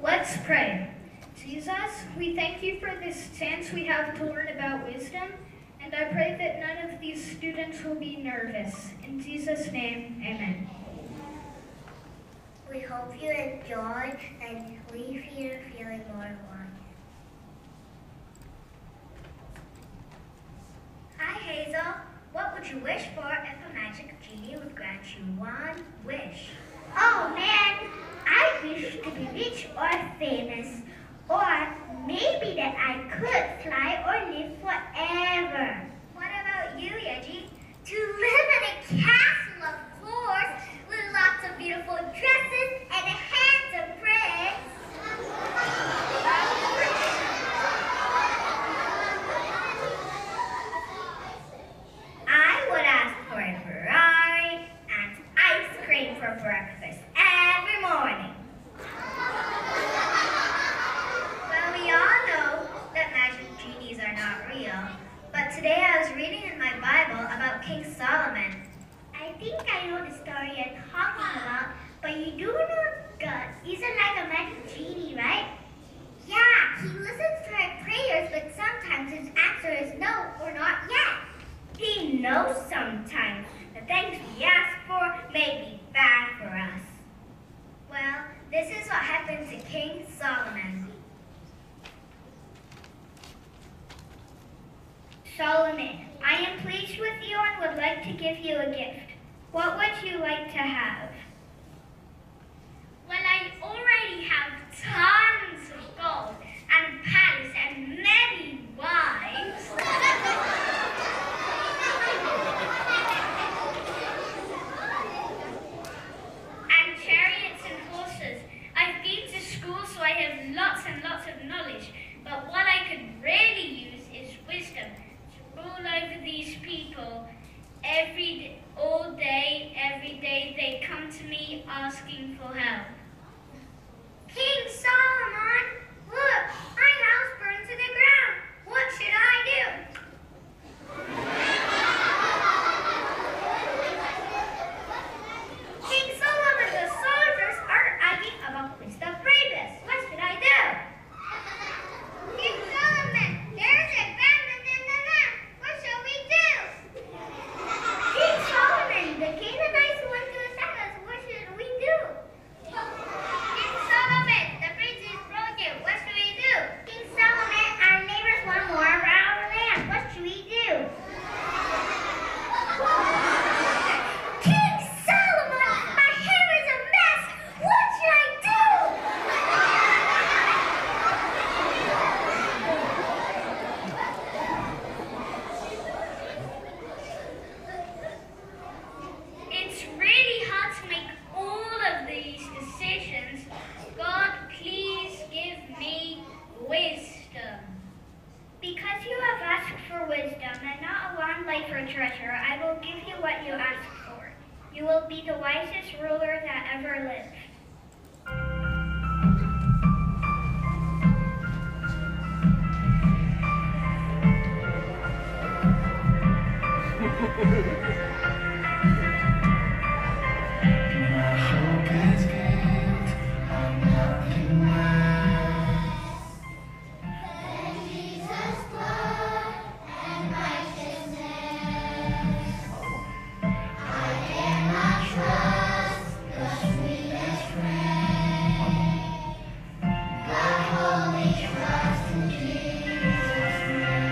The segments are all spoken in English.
Let's pray. Jesus, we thank you for this chance we have to learn about wisdom, and I pray that none of these students will be nervous. In Jesus' name, amen. We hope you enjoy and leave here feeling more wise. Hi Hazel, what would you wish for if a magic genie would grant you one wish? Oh man, I wish to be rich or famous, or maybe that I could fly or live forever. What about you, Yeji? To live in a castle, of course, with lots of beautiful dresses and a handsome prince. I would ask for a Ferrari and ice cream for breakfast every morning. Well, we all know that magic genies are not real, but today I was reading in my Bible about King Solomon. I think I know the story you're talking about, but you do know God isn't like a magic genie, right? Yeah, he listens to our prayers, but sometimes his answer is no or not yet. He knows sometimes the things we ask for may be bad for us. Well, this is what happened to King Solomon. Solomon, I am pleased with you and would like to give you a gift. What would you like to have? Well, I already have tons of gold and palace and many wives. And chariots and horses. I've been to school, so I have lots and lots of knowledge. But what I could really use is wisdom to rule over these people. All day, every day, they come to me asking for help. King Solomon, look, my house burned to the ground. What should I do? King Solomon, the soldiers are arguing about who is the bravest. What should I do? King Solomon, there's a famine in the land. What shall we do? King Solomon, the Canaanites went to attack us. What should we do? King Solomon, the bridge is broken. What should we do? King Solomon, our neighbors want more of our land. What should we do? King Solomon, my hair is a mess. What should I do? It's really hard to make all of these decisions. God, please give me wisdom. Because you have asked for wisdom and not a long life or treasure, I will give you what you asked for. You will be the wisest ruler that ever lived. My hope is gained, I'm nothing less than Jesus' blood and righteousness. I cannot trust the sweetest friend, but wholly trust in Jesus' name.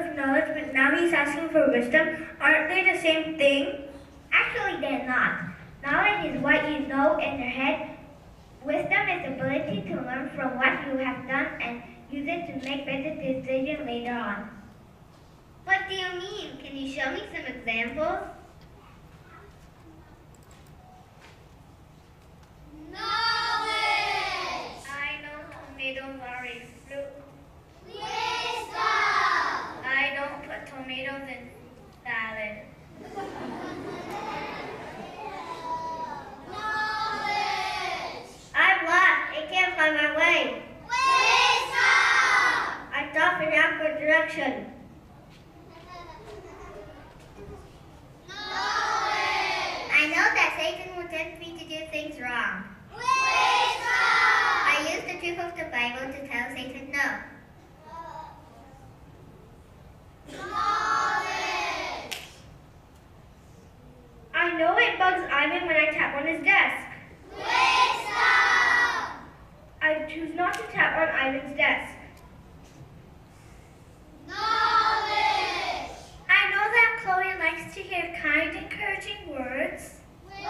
of knowledge, but now he's asking for wisdom. Aren't they the same thing? Actually, they're not. Knowledge is what you know in your head. Wisdom is the ability to learn from what you have done and use it to make better decisions later on. What do you mean? Can you show me some examples? Knowledge! I know tomatoes are a fruit. Wisdom! I don't put tomatoes in salad. Knowledge! I'm lost. I can't find my way. Wisdom! I stop and ask for direction. Knowledge! I know that Satan will tempt me to do things wrong. Wisdom! I use the truth of the Bible to tell Satan no. Knowledge! I know it bugs Ivan when I tap on his desk. Wisdom! I choose not to tap on Ivan's desk. Knowledge! I know that Chloe likes to hear kind, encouraging words. Wisdom!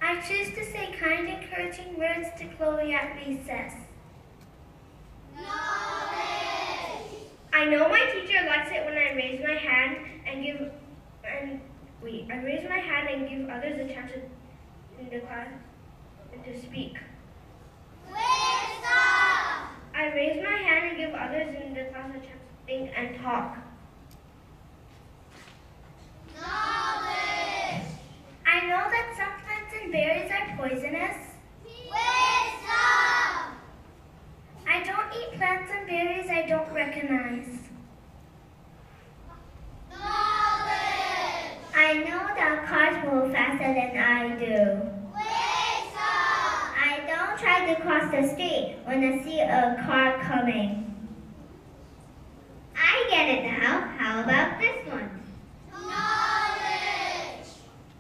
I choose to say kind, encouraging words to Chloe at recess. Knowledge! I know my teacher likes it when I raise my hand and give others a chance in the class and to speak. Wisdom! I raise my hand and give others in the class a chance to think and talk. Knowledge! I know that some plants and berries are poisonous. Wisdom! I don't eat plants and berries I don't recognize. Knowledge! I know that cars move faster than I do. Wisdom! I don't try to cross the street when I see a car coming. I get it now. How about this one? Knowledge!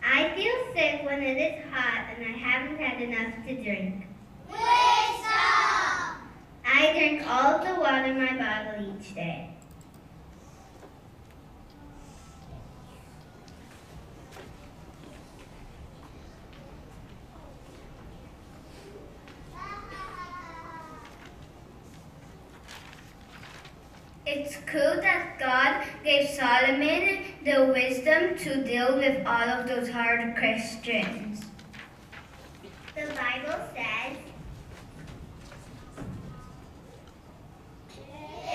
I feel sick when it is hot and I haven't had enough to drink. Wisdom! I drink all of the water in my bottle each day. It's cool that God gave Solomon the wisdom to deal with all of those hard questions. The Bible says,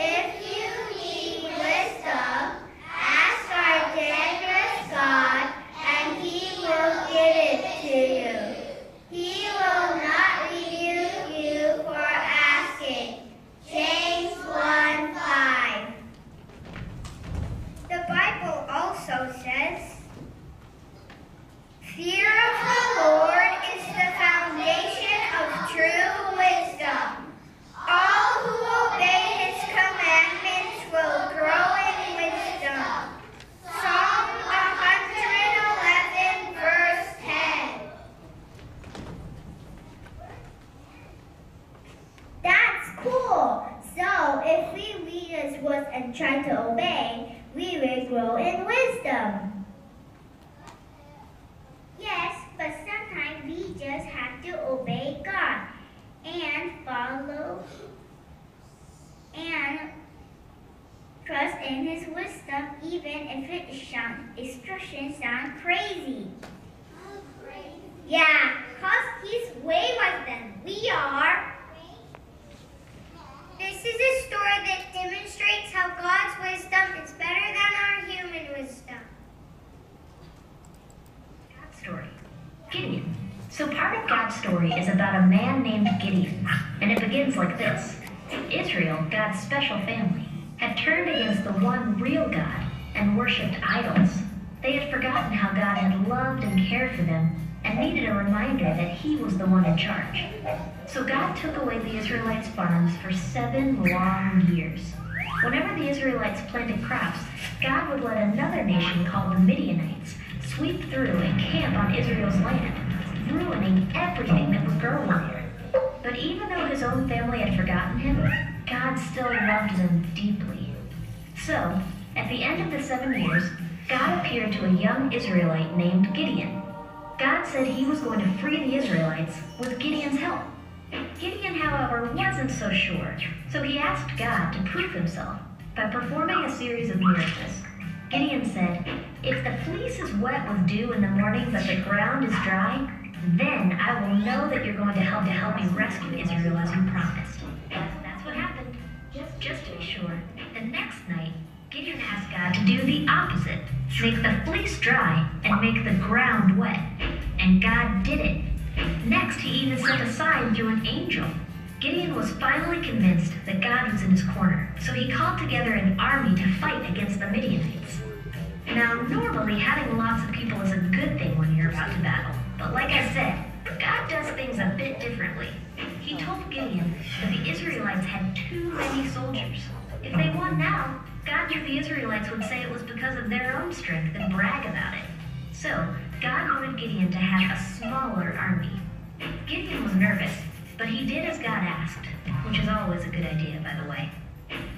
If you need wisdom, ask our generous God, and He will give it to you. He will not rebuke you for asking. James 1:5. the Bible also says, fear of the Lord is the foundation of true wisdom. All who obey His commandments will grow in wisdom. Psalm 111, verse 10. That's cool. So if we read His words and try to obey, we will grow in wisdom. Yes, but sometimes we just have to obey God and follow and trust in His wisdom, even if instructions sound crazy. Yeah, because He's way wiser than we are. This is a story that demonstrates how God's wisdom is better than our human wisdom. God's story. Gideon. So part of God's story is about a man named Gideon, and it begins like this. Israel, God's special family, had turned against the one real God and worshipped idols. They had forgotten how God had loved and cared for them and needed a reminder that He was the one in charge. So God took away the Israelites' farms for 7 long years. Whenever the Israelites planted crops, God would let another nation called the Midianites sweep through and camp on Israel's land, ruining everything that was growing there. But even though His own family had forgotten Him, God still loved them deeply. So, at the end of the 7 years, God appeared to a young Israelite named Gideon. God said he was going to free the Israelites with Gideon's help. Gideon, however, wasn't so sure, so he asked God to prove himself by performing a series of miracles. Gideon said, "If the fleece is wet with dew in the morning but the ground is dry, then I will know that you're going to help me rescue Israel as you promised." That's what happened. Just to be sure, the next night, Gideon asked God to do the opposite, make the fleece dry and make the ground wet. And God did it. Next, he even sent a sign through an angel. Gideon was finally convinced that God was in his corner, so he called together an army to fight against the Midianites. Now, normally having lots of people is a good thing when you're about to battle, but like I said, God does things a bit differently. He told Gideon that the Israelites had too many soldiers. If they won now, God knew the Israelites would say it was because of their own strength and brag about it. So, God wanted Gideon to have a smaller army. Gideon was nervous, but he did as God asked, which is always a good idea, by the way.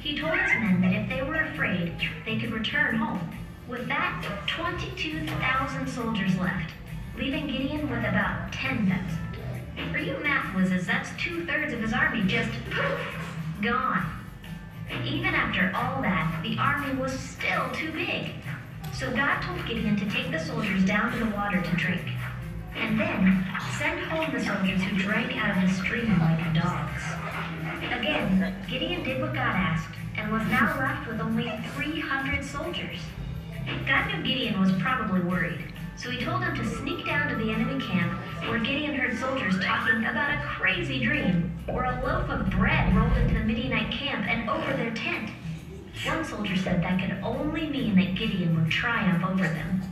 He told his men that if they were afraid, they could return home. With that, 22,000 soldiers left, leaving Gideon with about 10,000. For you math whizzes, that's 2/3 of his army just poof, gone. Even after all that, the army was still too big. So God told Gideon to take the soldiers down to the water to drink, and then send home the soldiers who drank out of the stream like dogs. Again, Gideon did what God asked, and was now left with only 300 soldiers. God knew Gideon was probably worried, so he told him to sneak down to the enemy camp, where Gideon heard soldiers talking about a crazy dream, where a loaf of bread rolled into the Midianite camp and over their tent. One soldier said that could only mean that Gideon would triumph over them.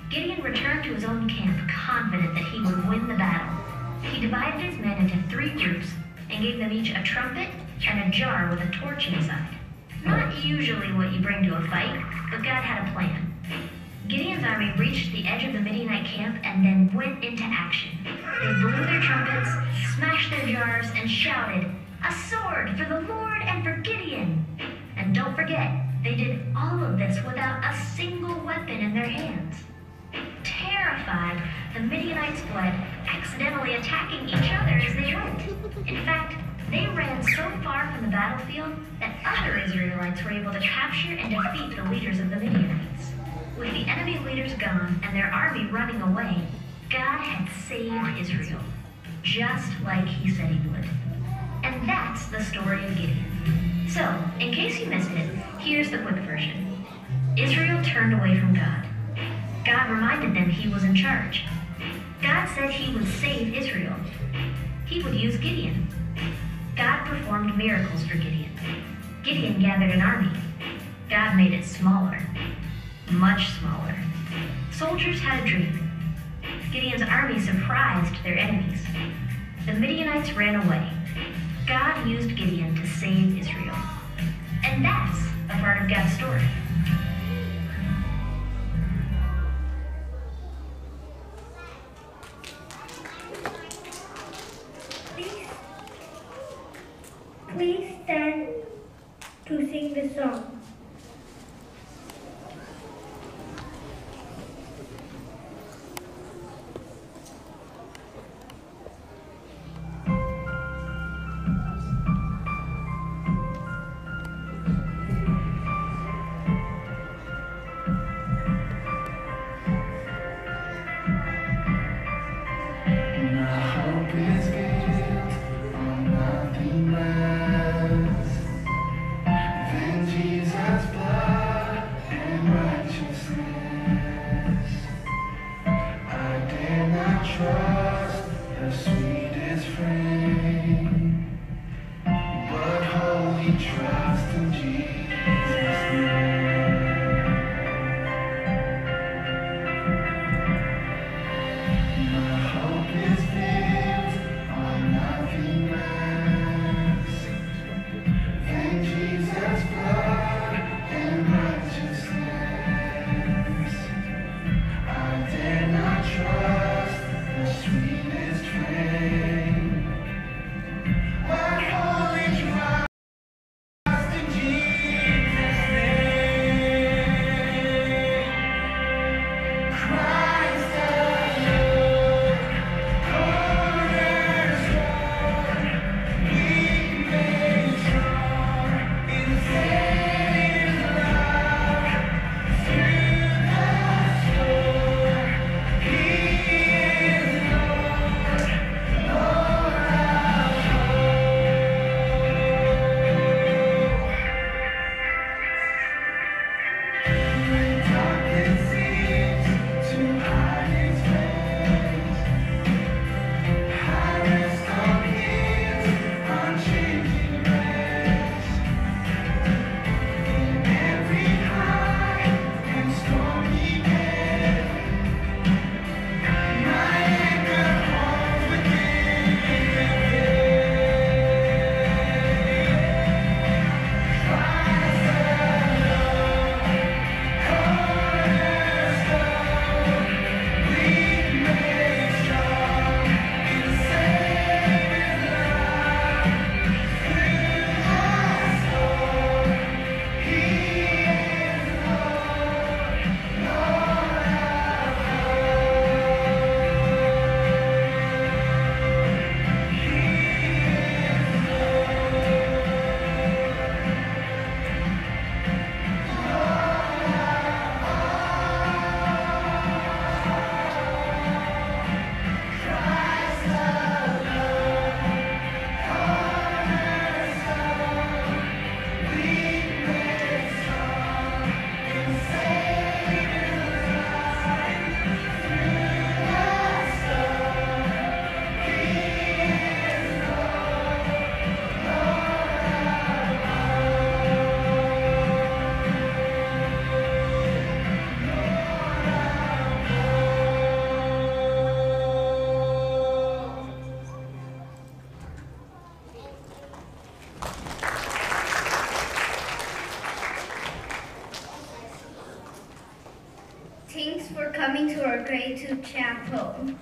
Gideon returned to his own camp, confident that he would win the battle. He divided his men into 3 groups and gave them each a trumpet and a jar with a torch inside. Not usually what you bring to a fight, but God had a plan. Gideon's army reached the edge of the Midianite camp and then went into action. They blew their trumpets, smashed their jars, and shouted, "A sword for the Lord and for Gideon!" And don't forget, they did all of this without a single weapon in their hands. Terrified, the Midianites fled, accidentally attacking each other as they went. In fact, they ran so far from the battlefield that other Israelites were able to capture and defeat the leaders of the Midianites. With the enemy leaders gone and their army running away, God had saved Israel, just like he said he would. And that's the story of Gideon. So, in case you missed it, here's the quick version. Israel turned away from God. God reminded them he was in charge. God said he would save Israel. He would use Gideon. God performed miracles for Gideon. Gideon gathered an army. God made it smaller. Much smaller. Soldiers had a dream. Gideon's army surprised their enemies. The Midianites ran away. God used Gideon to save Israel. And that's a part of God's story. Please stand to sing the song. coming to our grade 2 chapel.